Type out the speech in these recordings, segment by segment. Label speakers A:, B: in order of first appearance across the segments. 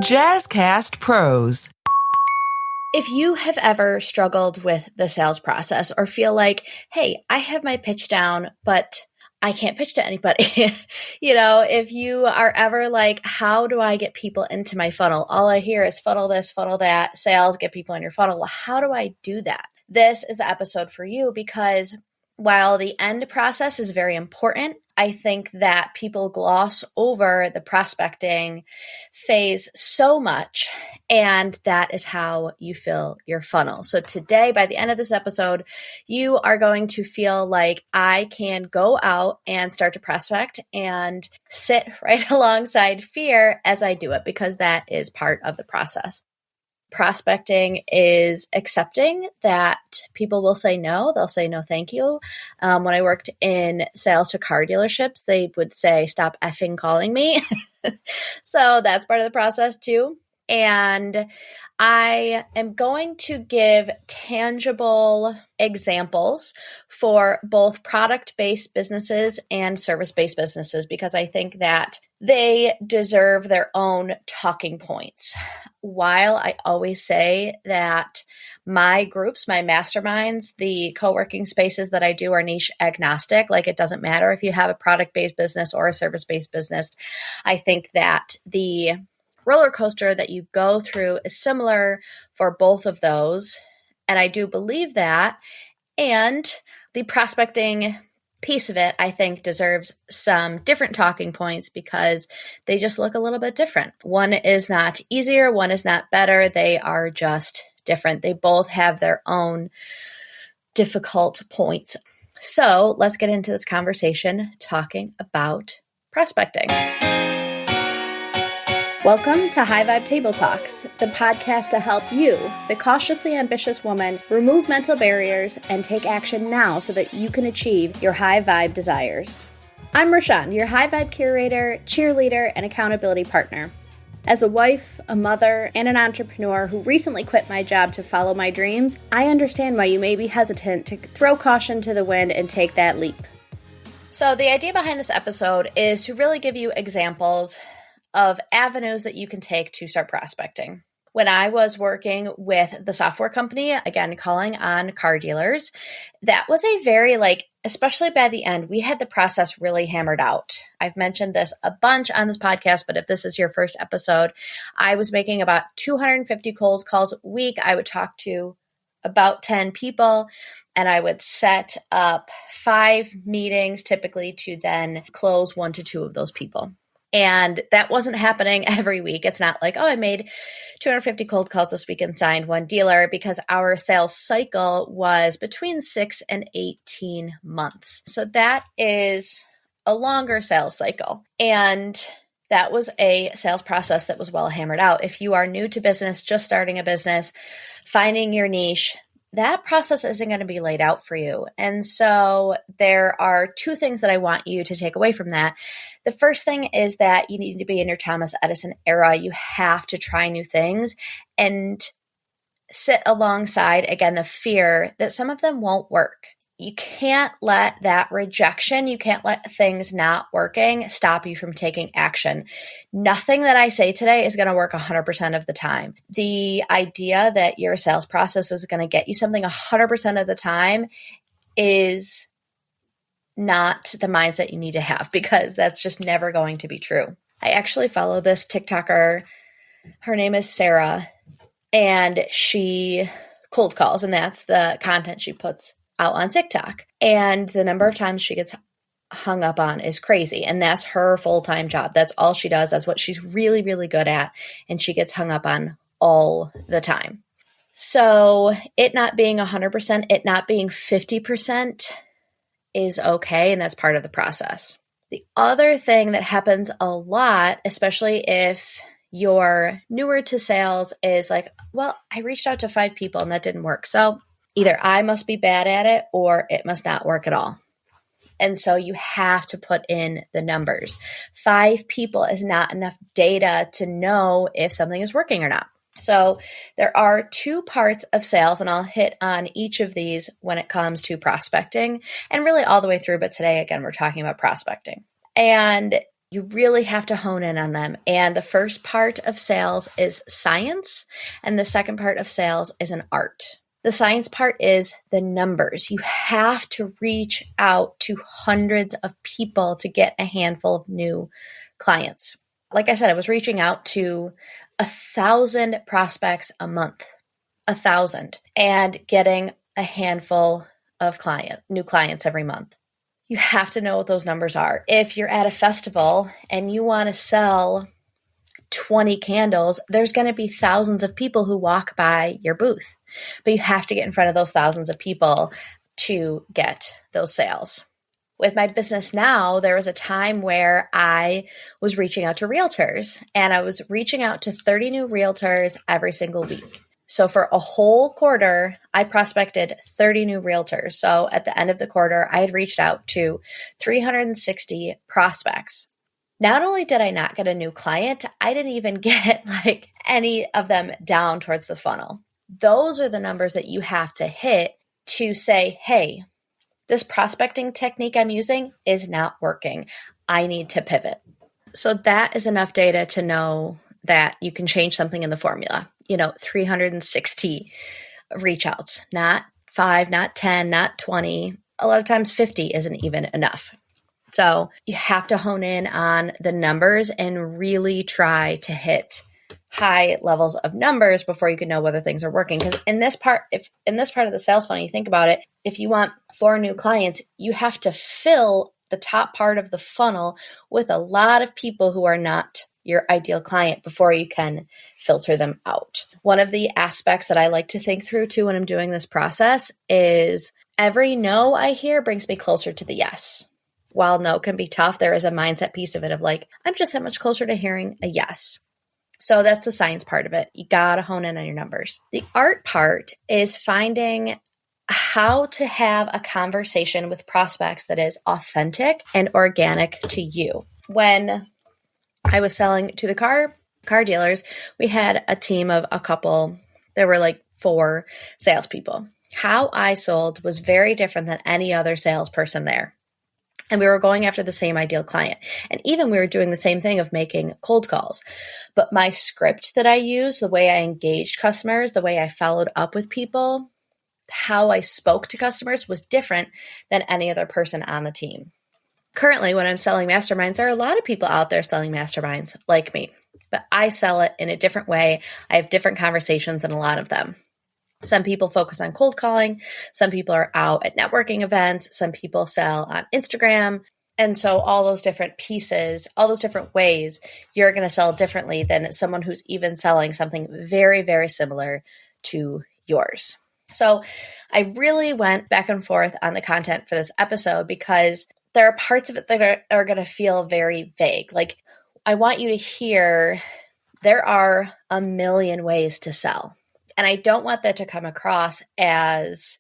A: Jazzcast Pros.
B: If you have ever struggled with the sales process or feel like, hey, I have my pitch down, but I can't pitch to anybody. If you are ever like, how do I get people into my funnel? All I hear is funnel this, funnel that, sales, get people in your funnel. Well, how do I do that? This is the episode for you because while the end process is very important, I think that people gloss over the prospecting phase so much, and that is how you fill your funnel. So today, by the end of this episode, you are going to feel like I can go out and start to prospect and sit right alongside fear as I do it, because that is part of the process. Prospecting is accepting that people will say no. They'll say no, thank you. When I worked in sales to car dealerships, they would say, stop effing calling me. So that's part of the process too. And I am going to give tangible examples for both product-based businesses and service-based businesses, because I think that they deserve their own talking points. While I always say that my groups, my masterminds, the co-working spaces that I do are niche agnostic, like it doesn't matter if you have a product-based business or a service-based business, I think that the roller coaster that you go through is similar for both of those. And I do believe that. And the prospecting piece of it, I think, deserves some different talking points because they just look a little bit different. One is not easier, one is not better. They are just different. They both have their own difficult points. So let's get into this conversation talking about prospecting. Welcome to High Vibe Table Talks, the podcast to help you, the cautiously ambitious woman, remove mental barriers and take action now so that you can achieve your high vibe desires. I'm Rashawn, your high vibe curator, cheerleader, and accountability partner. As a wife, a mother, and an entrepreneur who recently quit my job to follow my dreams, I understand why you may be hesitant to throw caution to the wind and take that leap. So the idea behind this episode is to really give you examples of avenues that you can take to start prospecting. When I was working with the software company, again, calling on car dealers, that was a very especially by the end, we had the process really hammered out. I've mentioned this a bunch on this podcast, but if this is your first episode, I was making about 250 cold calls a week. I would talk to about 10 people, and I would set up 5 meetings typically to then close 1 to 2 of those people. And that wasn't happening every week. It's not like, I made 250 cold calls this week and signed 1 dealer, because our sales cycle was between 6 and 18 months. So that is a longer sales cycle. And that was a sales process that was well hammered out. If you are new to business, just starting a business, finding your niche, that process isn't going to be laid out for you. And so there are 2 things that I want you to take away from that. The first thing is that you need to be in your Thomas Edison era. You have to try new things and sit alongside, again, the fear that some of them won't work. You can't let that rejection, you can't let things not working stop you from taking action. Nothing that I say today is going to work 100% of the time. The idea that your sales process is going to get you something 100% of the time is not the mindset you need to have, because that's just never going to be true. I actually follow this TikToker. Her name is Sarah, and she cold calls, and that's the content she puts out on TikTok. And the number of times she gets hung up on is crazy. And that's her full-time job. That's all she does. That's what she's really, really good at. And she gets hung up on all the time. So it not being 100%, it not being 50% is okay. And that's part of the process. The other thing that happens a lot, especially if you're newer to sales, is like, well, I reached out to 5 people and that didn't work. So either I must be bad at it or it must not work at all. And so you have to put in the numbers. 5 people is not enough data to know if something is working or not. So there are 2 parts of sales, and I'll hit on each of these when it comes to prospecting and really all the way through. But today, again, we're talking about prospecting. And You really have to hone in on them. And the first part of sales is science, and the second part of sales is an art. The science part is the numbers. You have to reach out to hundreds of people to get a handful of new clients. Like I said, I was reaching out to 1,000 prospects a month, 1,000, and getting a handful of new clients every month. You have to know what those numbers are. If you're at a festival and you want to sell 20 candles, there's going to be thousands of people who walk by your booth, but you have to get in front of those thousands of people to get those sales. With my business now, there was a time where I was reaching out to realtors, and I was reaching out to 30 new realtors every single week. So for a whole quarter, I prospected 30 new realtors. So at the end of the quarter, I had reached out to 360 prospects. Not only did I not get a new client, I didn't even get any of them down towards the funnel. Those are the numbers that you have to hit to say, hey, this prospecting technique I'm using is not working. I need to pivot. So that is enough data to know that you can change something in the formula. 360 reach outs, not 5, not 10, not 20. A lot of times 50 isn't even enough. So you have to hone in on the numbers and really try to hit high levels of numbers before you can know whether things are working. Because in this part of the sales funnel, you think about it, if you want 4 new clients, you have to fill the top part of the funnel with a lot of people who are not your ideal client before you can filter them out. One of the aspects that I like to think through too when I'm doing this process is every no I hear brings me closer to the yes. While no can be tough, there is a mindset piece of it of I'm just that much closer to hearing a yes. So that's the science part of it. You got to hone in on your numbers. The art part is finding how to have a conversation with prospects that is authentic and organic to you. When I was selling to the car dealers, we had a team of a couple. There were 4 salespeople. How I sold was very different than any other salesperson there. And we were going after the same ideal client. And even we were doing the same thing of making cold calls. But my script that I used, the way I engaged customers, the way I followed up with people, how I spoke to customers was different than any other person on the team. Currently, when I'm selling masterminds, there are a lot of people out there selling masterminds like me, but I sell it in a different way. I have different conversations in a lot of them. Some people focus on cold calling. Some people are out at networking events. Some people sell on Instagram. And so all those different pieces, all those different ways, you're going to sell differently than someone who's even selling something very, very similar to yours. So I really went back and forth on the content for this episode because there are parts of it that are going to feel very vague. I want you to hear there are a million ways to sell. And I don't want that to come across as,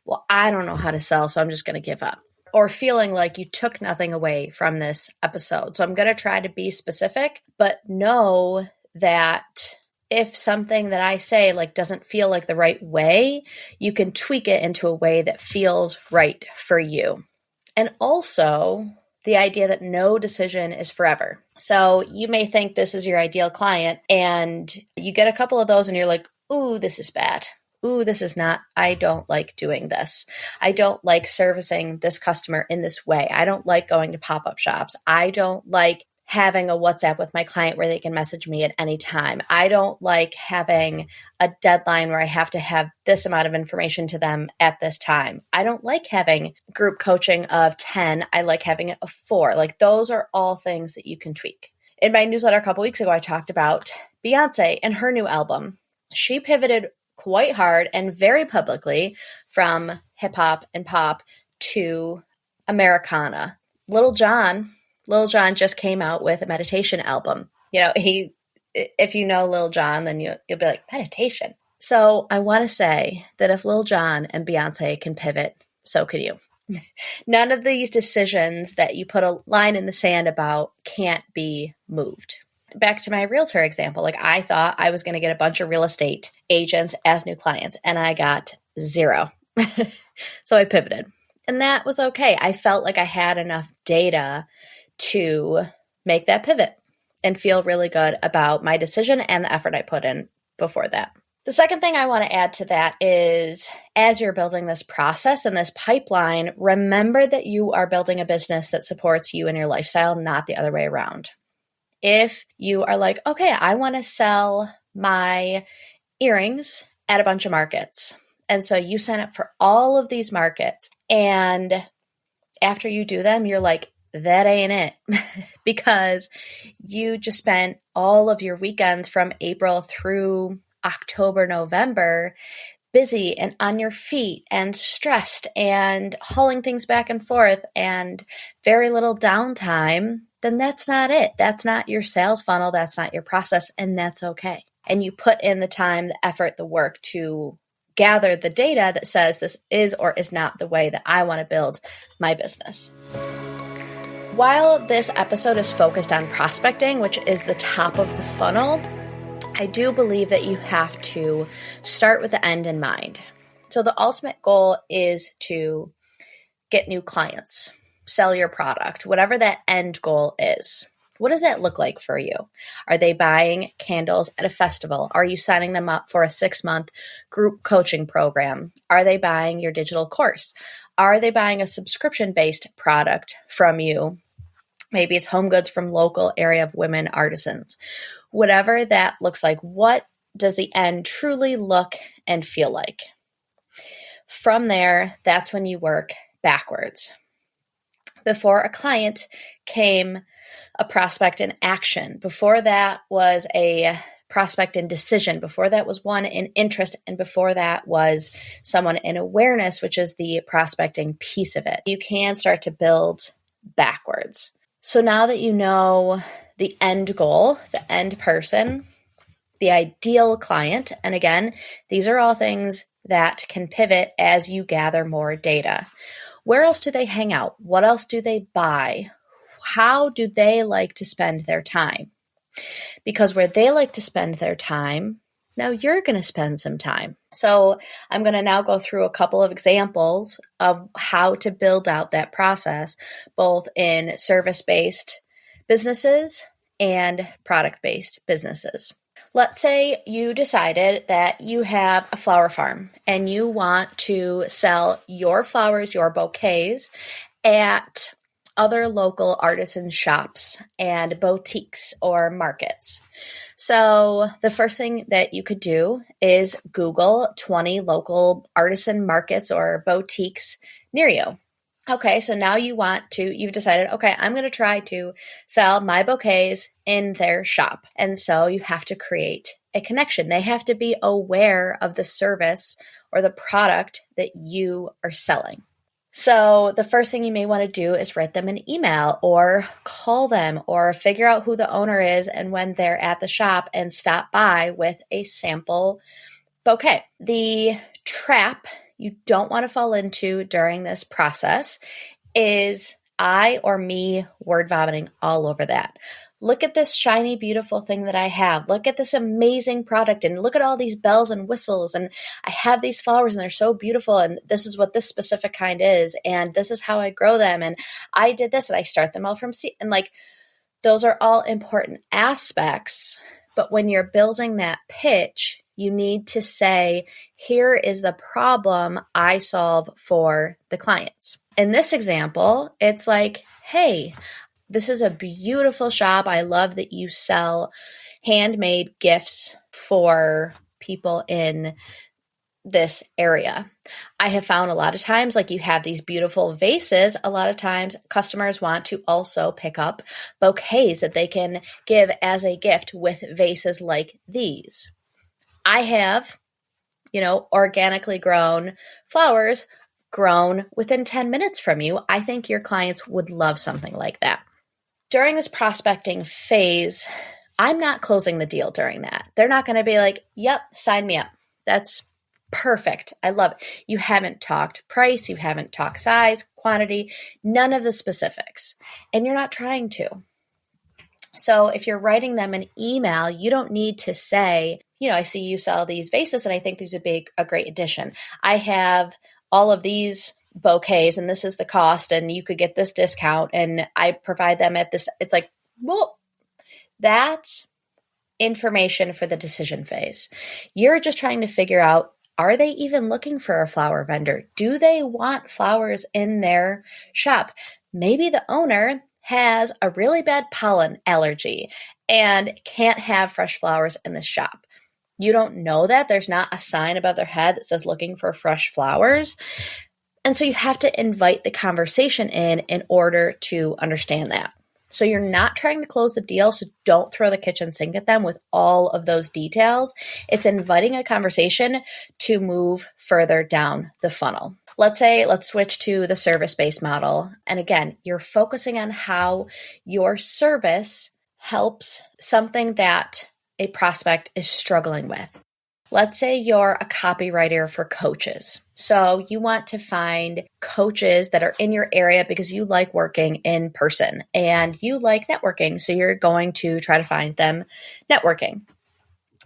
B: well, I don't know how to sell, so I'm just going to give up. Or feeling like you took nothing away from this episode. So I'm going to try to be specific, but know that if something that I say doesn't feel like the right way, you can tweak it into a way that feels right for you. And also the idea that no decision is forever. So you may think this is your ideal client and you get a couple of those and you're like, ooh, this is bad. Ooh, this is not, I don't like doing this. I don't like servicing this customer in this way. I don't like going to pop-up shops. I don't like having a WhatsApp with my client where they can message me at any time. I don't like having a deadline where I have to have this amount of information to them at this time. I don't like having group coaching of 10. I like having it of 4. Those are all things that you can tweak. In my newsletter a couple weeks ago, I talked about Beyonce and her new album. She pivoted quite hard and very publicly from hip hop and pop to Americana. Lil Jon just came out with a meditation album. If you know Lil Jon, then you'll be like, meditation. So I want to say that if Lil Jon and Beyonce can pivot, so could you. None of these decisions that you put a line in the sand about can't be moved. Back to my realtor example, I thought I was going to get a bunch of real estate agents as new clients, and I got 0. So I pivoted, and that was okay. I felt like I had enough data to make that pivot and feel really good about my decision and the effort I put in before that. The second thing I want to add to that is, as you're building this process and this pipeline, remember that you are building a business that supports you and your lifestyle, not the other way around. If you are like, okay, I want to sell my earrings at a bunch of markets. And so you sign up for all of these markets. And after you do them, you're like, that ain't it. Because you just spent all of your weekends from April through October, November, busy and on your feet and stressed and hauling things back and forth and very little downtime, then that's not it. That's not your sales funnel. That's not your process. And that's okay. And you put in the time, the effort, the work to gather the data that says this is or is not the way that I want to build my business. While this episode is focused on prospecting, which is the top of the funnel, I do believe that you have to start with the end in mind. So the ultimate goal is to get new clients, sell your product, whatever that end goal is. What does that look like for you? Are they buying candles at a festival? Are you signing them up for a 6-month group coaching program? Are they buying your digital course? Are they buying a subscription-based product from you? Maybe it's home goods from local area of women artisans. Whatever that looks like, what does the end truly look and feel like? From there, that's when you work backwards. Before a client came a prospect in action. Before that was a prospect in decision. Before that was one in interest. And before that was someone in awareness, which is the prospecting piece of it. You can start to build backwards. So now that you know the end goal, the end person, the ideal client, and again, these are all things that can pivot as you gather more data. Where else do they hang out? What else do they buy? How do they like to spend their time? Because where they like to spend their time, now you're going to spend some time. So I'm going to now go through a couple of examples of how to build out that process, both in service-based businesses and product-based businesses. Let's say you decided that you have a flower farm and you want to sell your flowers, your bouquets at other local artisan shops and boutiques or markets. So the first thing that you could do is Google 20 local artisan markets or boutiques near you. Okay, so now you've decided, okay, I'm going to try to sell my bouquets in their shop. And so you have to create a connection. They have to be aware of the service or the product that you are selling. So the first thing you may want to do is write them an email or call them or figure out who the owner is and when they're at the shop and stop by with a sample bouquet. The trap you don't want to fall into during this process is I or me word vomiting all over that. Look at this shiny, beautiful thing that I have. Look at this amazing product and look at all these bells and whistles. And I have these flowers and they're so beautiful. And this is what this specific kind is. And this is how I grow them. And I did this and I start them all from seed. And those are all important aspects. But when you're building that pitch, you need to say, here is the problem I solve for the clients. In this example, it's like, hey, this is a beautiful shop. I love that you sell handmade gifts for people in this area. I have found a lot of times, you have these beautiful vases, a lot of times customers want to also pick up bouquets that they can give as a gift with vases like these. I have, organically grown flowers grown within 10 minutes from you. I think your clients would love something like that. During this prospecting phase, I'm not closing the deal during that. They're not going to be like, yep, sign me up. That's perfect. I love it. You haven't talked price. You haven't talked size, quantity, none of the specifics. And you're not trying to. So if you're writing them an email, you don't need to say, I see you sell these vases and I think these would be a great addition. I have all of these bouquets and this is the cost and you could get this discount and I provide them at this. It's like, Well, that's information for the decision phase. You're just trying to figure out, are they even looking for a flower vendor? Do they want flowers in their shop? Maybe the owner has a really bad pollen allergy and can't have fresh flowers in the shop. You don't know that. There's not a sign above their head that says looking for fresh flowers. And so you have to invite the conversation in order to understand that. So you're not trying to close the deal, so don't throw the kitchen sink at them with all of those details. It's inviting a conversation to move further down the funnel. Let's switch to the service-based model. And again, you're focusing on how your service helps something that a prospect is struggling with. Let's say you're a copywriter for coaches. So you want to find coaches that are in your area because you like working in person and you like networking. So you're going to try to find them networking.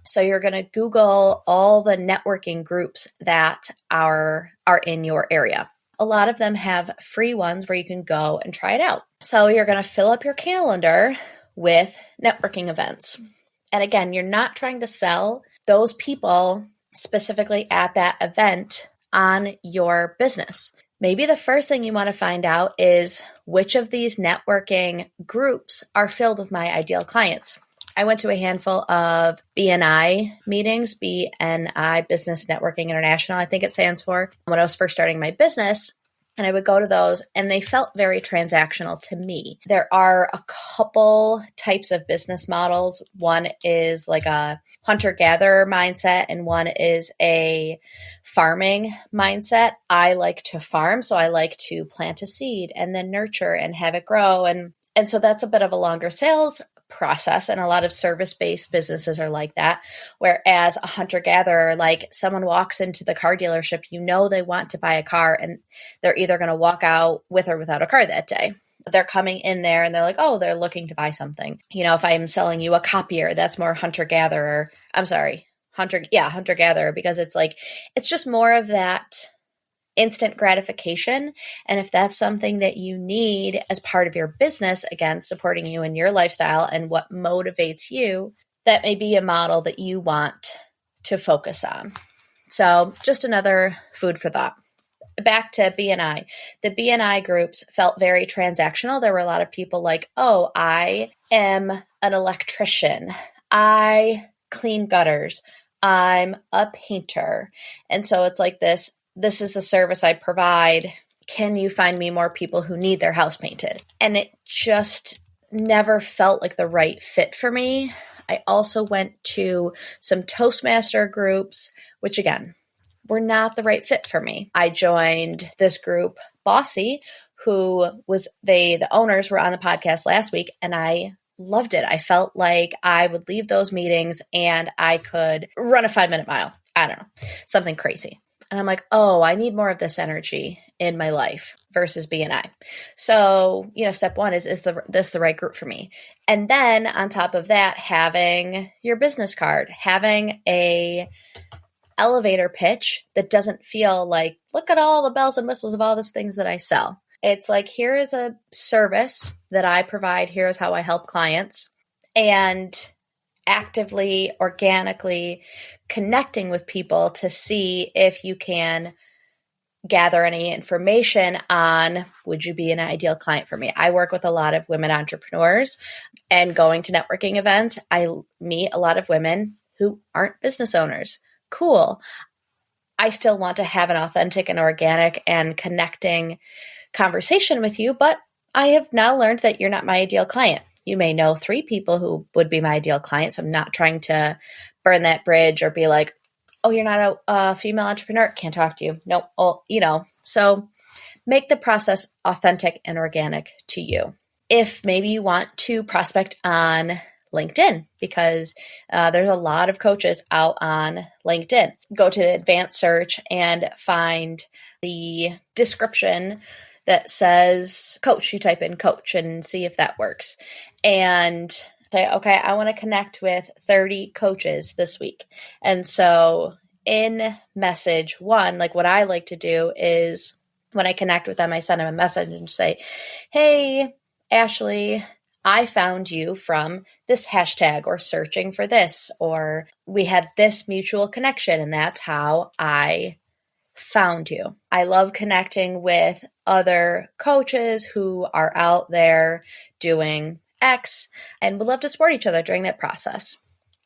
B: So you're going to Google all the networking groups that are in your area. A lot of them have free ones where you can go and try it out. So you're going to fill up your calendar with networking events. And again, you're not trying to sell those people specifically at that event on your business. Maybe the first thing you want to find out is which of these networking groups are filled with my ideal clients. I went to a handful of BNI meetings, BNI, Business Networking International, I think it stands for, when I was first starting my business. And I would go to those and they felt very transactional to me. There are a couple types of business models. One is like a hunter-gatherer mindset and one is a farming mindset. I like to farm, so I like to plant a seed and then nurture and have it grow. And so that's a bit of a longer sales process, and a lot of service-based businesses are like that. Whereas a hunter-gatherer, like someone walks into the car dealership, you know they want to buy a car and they're either going to walk out with or without a car that day. They're coming in there and they're like, oh, they're looking to buy something. You know, if I'm selling you a copier, that's more hunter-gatherer. I'm sorry, hunter-gatherer, because it's just more of that instant gratification. And if that's something that you need as part of your business, again, supporting you in your lifestyle and what motivates you, that may be a model that you want to focus on. So just another food for thought. Back to BNI. The BNI groups felt very transactional. There were a lot of people like, oh, I am an electrician. I clean gutters. I'm a painter. And so it's like this is the service I provide. Can you find me more people who need their house painted? And it just never felt like the right fit for me. I also went to some Toastmaster groups, which again, were not the right fit for me. I joined this group, Bossy, the owners were on the podcast last week, and I loved it. I felt like I would leave those meetings and I could run a 5-minute mile. I don't know, something crazy. And I'm like, oh, I need more of this energy in my life versus BNI. So, step one is this the right group for me? And then on top of that, having your business card, having a elevator pitch that doesn't feel like, look at all the bells and whistles of all these things that I sell. It's like, here is a service that I provide. Here's how I help clients. And actively, organically connecting with people to see if you can gather any information on, would you be an ideal client for me? I work with a lot of women entrepreneurs, and going to networking events, I meet a lot of women who aren't business owners. Cool. I still want to have an authentic and organic and connecting conversation with you, but I have now learned that you're not my ideal client. You may know 3 people who would be my ideal client, so I'm not trying to burn that bridge or be like, oh, you're not a female entrepreneur, can't talk to you. Nope. Oh, so make the process authentic and organic to you. If maybe you want to prospect on LinkedIn, because there's a lot of coaches out on LinkedIn. Go to the advanced search and find the description that says coach. You type in coach and see if that works. And say, okay, I want to connect with 30 coaches this week. And so in message 1, like what I like to do is when I connect with them, I send them a message and say, hey, Ashley, I found you from this hashtag or searching for this, or we had this mutual connection and that's how I found you. I love connecting with other coaches who are out there doing X and would love to support each other during that process.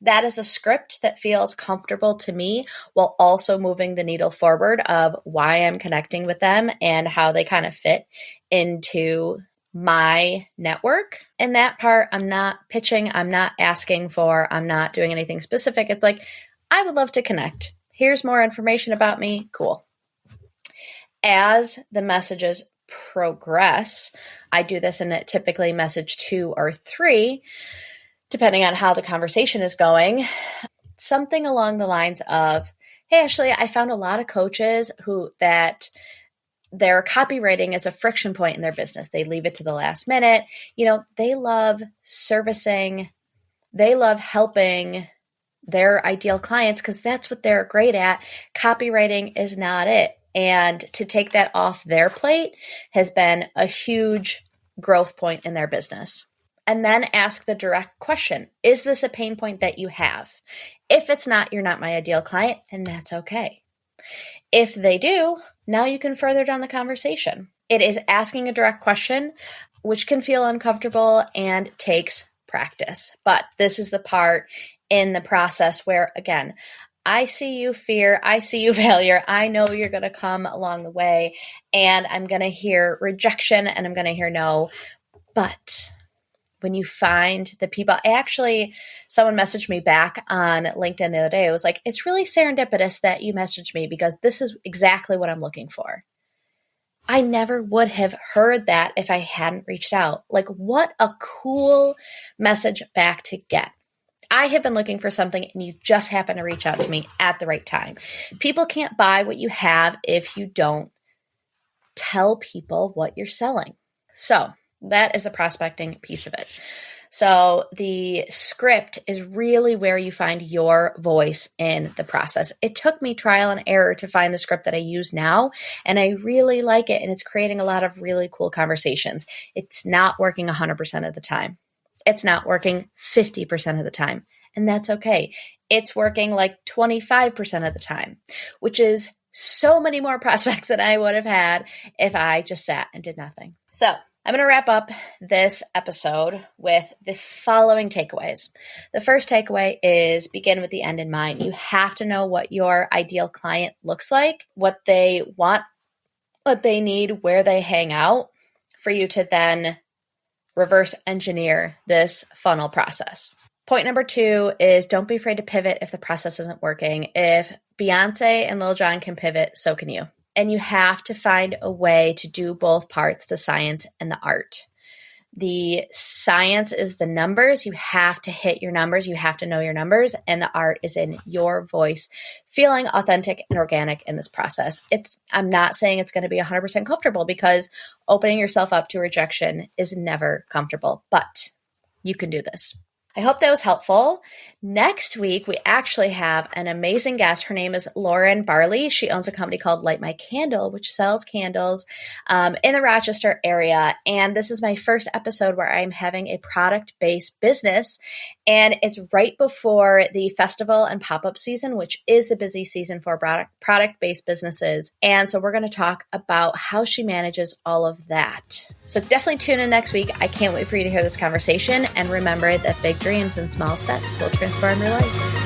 B: That is a script that feels comfortable to me while also moving the needle forward of why I'm connecting with them and how they kind of fit into my network. In that part, I'm not pitching, I'm not asking for, I'm not doing anything specific. It's like, I would love to connect. Here's more information about me. Cool. As the messages progress, I do this in typically message 2 or 3, depending on how the conversation is going, something along the lines of, hey, Ashley, I found a lot of coaches that their copywriting is a friction point in their business. They leave it to the last minute. They love servicing. They love helping their ideal clients because that's what they're great at. Copywriting is not it. And to take that off their plate has been a huge growth point in their business. And then ask the direct question, is this a pain point that you have? If it's not, you're not my ideal client, and that's okay. If they do, now you can further down the conversation. It is asking a direct question, which can feel uncomfortable and takes practice. But this is the part in the process where, again, I see you fear, I see you failure, I know you're going to come along the way, and I'm going to hear rejection and I'm going to hear no, but when you find the people, someone messaged me back on LinkedIn the other day. It was like, it's really serendipitous that you messaged me because this is exactly what I'm looking for. I never would have heard that if I hadn't reached out. Like, what a cool message back to get. I have been looking for something and you just happen to reach out to me at the right time. People can't buy what you have if you don't tell people what you're selling. So that is the prospecting piece of it. So the script is really where you find your voice in the process. It took me trial and error to find the script that I use now, and I really like it, and it's creating a lot of really cool conversations. It's not working 100% of the time. It's not working 50% of the time, and that's okay. It's working like 25% of the time, which is so many more prospects than I would have had if I just sat and did nothing. So I'm going to wrap up this episode with the following takeaways. The first takeaway is begin with the end in mind. You have to know what your ideal client looks like, what they want, what they need, where they hang out, for you to then reverse engineer this funnel process. Point number 2 is don't be afraid to pivot if the process isn't working. If Beyonce and Lil Jon can pivot, so can you. And you have to find a way to do both parts, the science and the art. The science is the numbers. You have to hit your numbers. You have to know your numbers. And the art is in your voice, feeling authentic and organic in this process. I'm not saying it's going to be 100% comfortable because opening yourself up to rejection is never comfortable, but you can do this. I hope that was helpful. Next week, we actually have an amazing guest. Her name is Lauren Barley. She owns a company called Light My Candle, which sells candles in the Rochester area. And this is my first episode where I'm having a product-based business. And it's right before the festival and pop-up season, which is the busy season for product-based businesses. And so we're going to talk about how she manages all of that. So definitely tune in next week. I can't wait for you to hear this conversation. And remember that big dreams and small steps will transform your life.